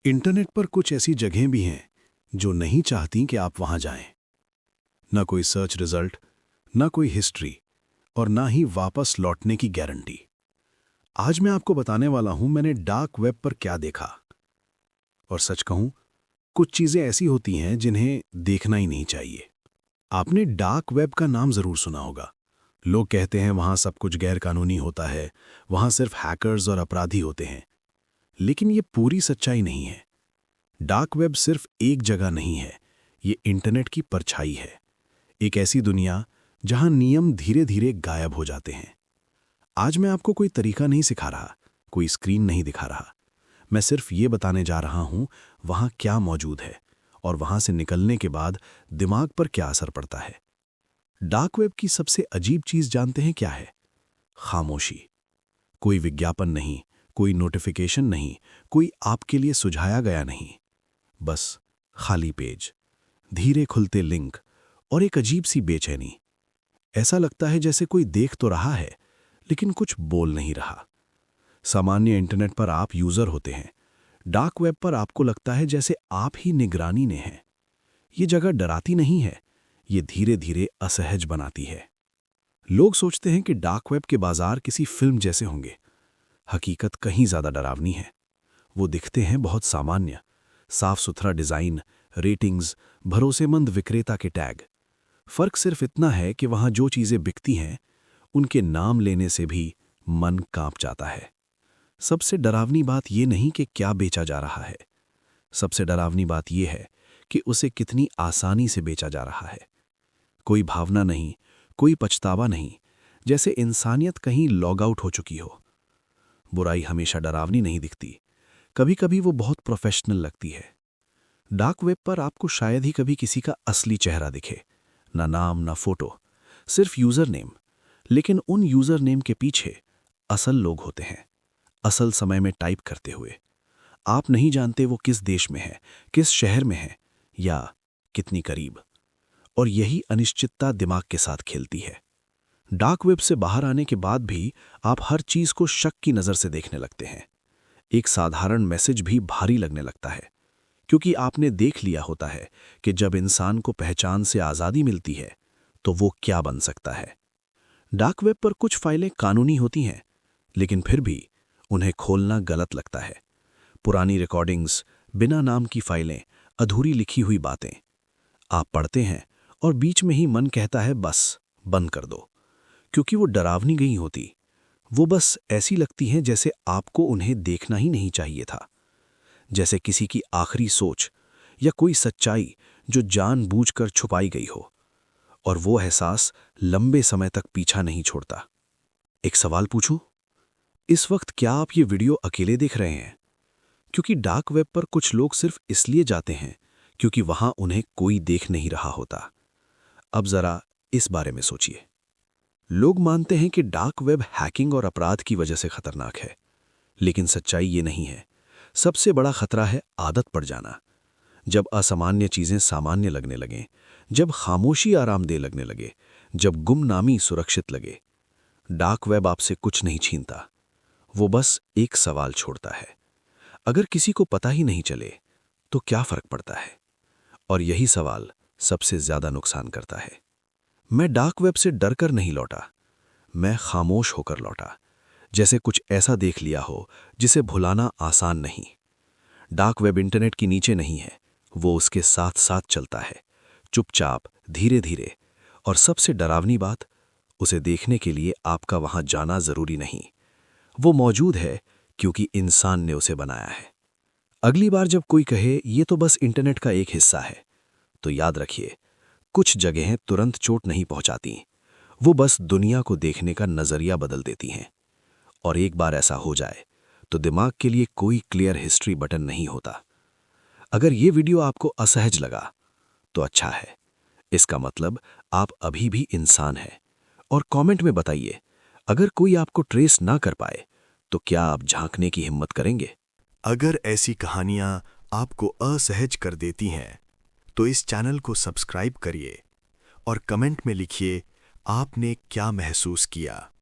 Internet पर कुछ ऐसी जगहें भी हैं जो नहीं चाहती कि आप वहां जाएं। ना कोई सर्च रिजल्ट, ना कोई हिस्ट्री और ना ही वापस लौटने की गारंटी। आज मैं आपको बताने वाला हूं मैंने डार्क वेब पर क्या देखा। और सच कहूं, कुछ चीजें ऐसी होती हैं जिन्हें देखना ही नहीं चाहिए। आपने डार्क वेब का नाम जरूर सुना होगा। लोग कहते हैं वहां सब कुछ गैर कानूनी होता है, वहां सिर्फ हैकर्स और अपराधी होते हैं। लेकिन ये पूरी सच्चाई नहीं है। डार्क वेब सिर्फ एक जगह नहीं है, ये इंटरनेट की परछाई है। एक ऐसी दुनिया जहां नियम धीरे धीरे गायब हो जाते हैं। आज मैं आपको कोई तरीका नहीं सिखा रहा, कोई स्क्रीन नहीं दिखा रहा। मैं सिर्फ ये बताने जा रहा हूं वहां क्या मौजूद है और वहां से निकलने के बाद दिमाग पर क्या असर पड़ता है। डार्क वेब की सबसे अजीब चीज जानते हैं क्या है? खामोशी। कोई विज्ञापन नहीं, कोई नोटिफिकेशन नहीं, कोई आपके लिए सुझाया गया नहीं। बस खाली पेज, धीरे खुलते लिंक और एक अजीब सी बेचैनी। ऐसा लगता है जैसे कोई देख तो रहा है लेकिन कुछ बोल नहीं रहा। सामान्य इंटरनेट पर आप यूजर होते हैं, डार्क वेब पर आपको लगता है जैसे आप ही निगरानी ने हैं। ये जगह डराती नहीं है, ये धीरे धीरे असहज बनाती है। लोग सोचते हैं कि डार्क वेब के बाजार किसी फिल्म जैसे होंगे। हकीकत कहीं ज्यादा डरावनी है। वो दिखते हैं बहुत सामान्य, साफ सुथरा डिजाइन, रेटिंग्स, भरोसेमंद विक्रेता के टैग। फर्क सिर्फ इतना है कि वहां जो चीजें बिकती हैं उनके नाम लेने से भी मन कांप जाता है। सबसे डरावनी बात यह नहीं कि क्या बेचा जा रहा है, सबसे डरावनी बात यह है कि उसे कितनी आसानी से बेचा जा रहा है। कोई भावना नहीं, कोई पछतावा नहीं, जैसे इंसानियत कहीं लॉग आउट हो चुकी हो। बुराई हमेशा डरावनी नहीं दिखती, कभी कभी वो बहुत प्रोफेशनल लगती है। डार्क वेब पर आपको शायद ही कभी किसी का असली चेहरा दिखे, ना नाम ना फोटो, सिर्फ यूजर नेम। लेकिन उन यूजर नेम के पीछे असल लोग होते हैं, असल समय में टाइप करते हुए। आप नहीं जानते वो किस देश में है, किस शहर में है या कितनी करीब। और यही अनिश्चितता दिमाग के साथ खेलती है। डार्क वेब से बाहर आने के बाद भी आप हर चीज को शक की नजर से देखने लगते हैं। एक साधारण मैसेज भी भारी लगने लगता है, क्योंकि आपने देख लिया होता है कि जब इंसान को पहचान से आजादी मिलती है तो वो क्या बन सकता है। डार्क वेब पर कुछ फाइलें कानूनी होती हैं, लेकिन फिर भी उन्हें खोलना गलत लगता है। पुरानी रिकॉर्डिंग्स, बिना नाम की फाइलें, अधूरी लिखी हुई बातें। आप पढ़ते हैं और बीच में ही मन कहता है बस बंद कर दो, क्योंकि वो डरावनी नहीं होती। वो बस ऐसी लगती हैं जैसे आपको उन्हें देखना ही नहीं चाहिए था, जैसे किसी की आखिरी सोच या कोई सच्चाई जो जानबूझकर छुपाई गई हो। और वो एहसास लंबे समय तक पीछा नहीं छोड़ता। एक सवाल पूछूं? इस वक्त क्या आप ये वीडियो अकेले देख रहे हैं? क्योंकि डार्क वेब पर कुछ लोग सिर्फ इसलिए जाते हैं क्योंकि वहां उन्हें कोई देख नहीं रहा होता। अब जरा इस बारे में सोचिए। लोग मानते हैं कि डार्क वेब हैकिंग और अपराध की वजह से खतरनाक है, लेकिन सच्चाई ये नहीं है। सबसे बड़ा खतरा है आदत पड़ जाना। जब असामान्य चीजें सामान्य लगने लगें, जब खामोशी आरामदेह लगने लगे, जब गुमनामी सुरक्षित लगे। डार्क वेब आपसे कुछ नहीं छीनता, वो बस एक सवाल छोड़ता है। अगर किसी को पता ही नहीं चले तो क्या फर्क पड़ता है? और यही सवाल सबसे ज्यादा नुकसान करता है। मैं डार्क वेब से डरकर नहीं लौटा, मैं खामोश होकर लौटा, जैसे कुछ ऐसा देख लिया हो जिसे भुलाना आसान नहीं। डार्क वेब इंटरनेट की नीचे नहीं है, वो उसके साथ साथ चलता है, चुपचाप, धीरे धीरे। और सबसे डरावनी बात, उसे देखने के लिए आपका वहां जाना जरूरी नहीं। वो मौजूद है क्योंकि इंसान ने उसे बनाया है। अगली बार जब कोई कहे ये तो बस इंटरनेट का एक हिस्सा है, तो याद रखिए, कुछ जगहें तुरंत चोट नहीं पहुंचाती, वो बस दुनिया को देखने का नजरिया बदल देती हैं। और एक बार ऐसा हो जाए तो दिमाग के लिए कोई क्लियर हिस्ट्री बटन नहीं होता। अगर ये वीडियो आपको असहज लगा तो अच्छा है, इसका मतलब आप अभी भी इंसान हैं। और कमेंट में बताइए, अगर कोई आपको ट्रेस ना कर पाए तो क्या आप झांकने की हिम्मत करेंगे? अगर ऐसी कहानियां आपको असहज कर देती हैं तो इस चैनल को सब्सक्राइब करिए और कमेंट में लिखिए आपने क्या महसूस किया।